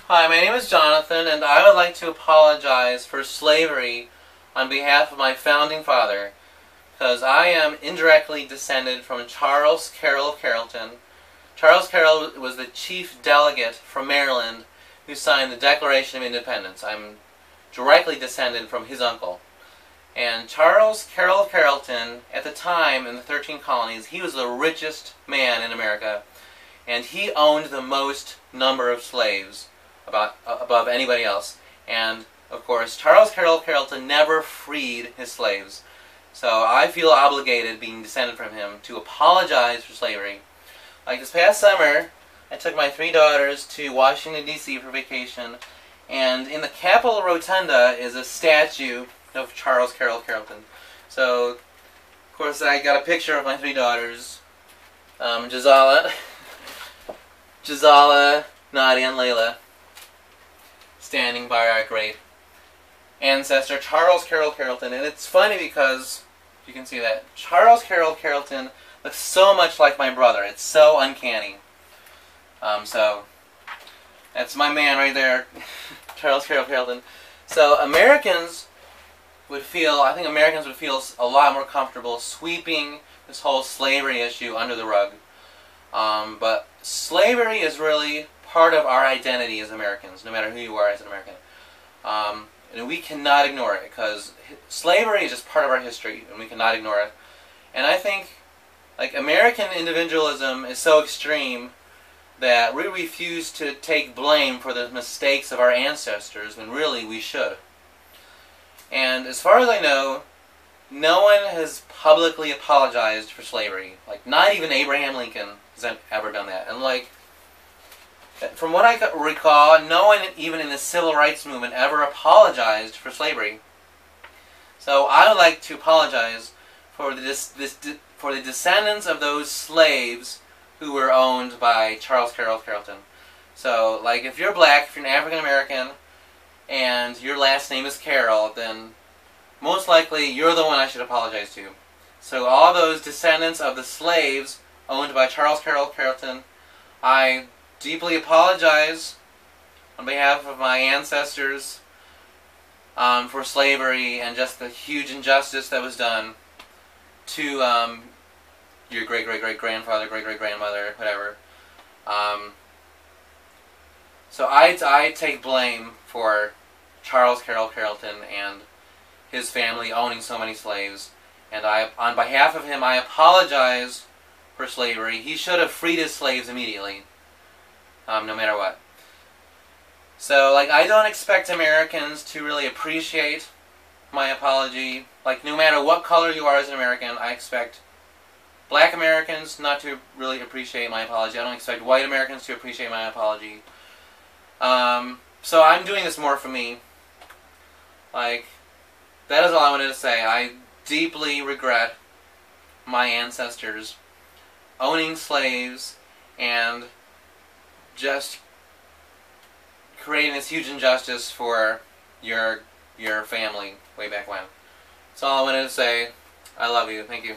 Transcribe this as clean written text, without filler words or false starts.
Hi, my name is Jonathan, and I would like to apologize for slavery on behalf of my founding father, because I am indirectly descended from Charles Carroll of Carrollton. Charles Carroll was the chief delegate from Maryland who signed the Declaration of Independence. I'm directly descended from his uncle. And Charles Carroll of Carrollton, at the time in the 13 colonies, he was the richest man in America, and he owned the most number of slaves above anybody else. And, of course, Charles Carroll of Carrollton never freed his slaves. So I feel obligated, being descended from him, to apologize for slavery. Like this past summer, I took my 3 daughters to Washington, D.C. for vacation, and in the Capitol Rotunda is a statue of Charles Carroll of Carrollton. So, of course, I got a picture of my 3 daughters, Jazala, Nadia, and Layla, standing by our great ancestor, Charles Carroll of Carrollton. And it's funny because, you can see that, Charles Carroll of Carrollton looks so much like my brother. It's so uncanny. So, that's my man right there, Charles Carroll of Carrollton. So, I think Americans would feel a lot more comfortable sweeping this whole slavery issue under the rug. But slavery is really part of our identity as Americans, no matter who you are as an American. And we cannot ignore it, because slavery is just part of our history, and we cannot ignore it. And I think, like, American individualism is so extreme that we refuse to take blame for the mistakes of our ancestors, when really we should. And as far as I know, no one has publicly apologized for slavery. Like, not even Abraham Lincoln has ever done that. And, like, from what I recall, no one, even in the civil rights movement, ever apologized for slavery. So I would like to apologize for the descendants of those slaves who were owned by Charles Carroll of Carrollton. So, like, if you're black, if you're an African American, and your last name is Carroll, then most likely you're the one I should apologize to. So all those descendants of the slaves owned by Charles Carroll of Carrollton, I deeply apologize on behalf of my ancestors for slavery and just the huge injustice that was done to your great-great-great-grandfather, great-great-grandmother, whatever. So I take blame for Charles Carroll of Carrollton and his family owning so many slaves. And on behalf of him, I apologize for slavery. He should have freed his slaves immediately, no matter what. So, like, I don't expect Americans to really appreciate my apology. Like, no matter what color you are as an American, I expect black Americans not to really appreciate my apology. I don't expect white Americans to appreciate my apology. So I'm doing this more for me. Like, that is all I wanted to say. I deeply regret my ancestors owning slaves and just creating this huge injustice for your family way back when. That's all I wanted to say. I love you. Thank you.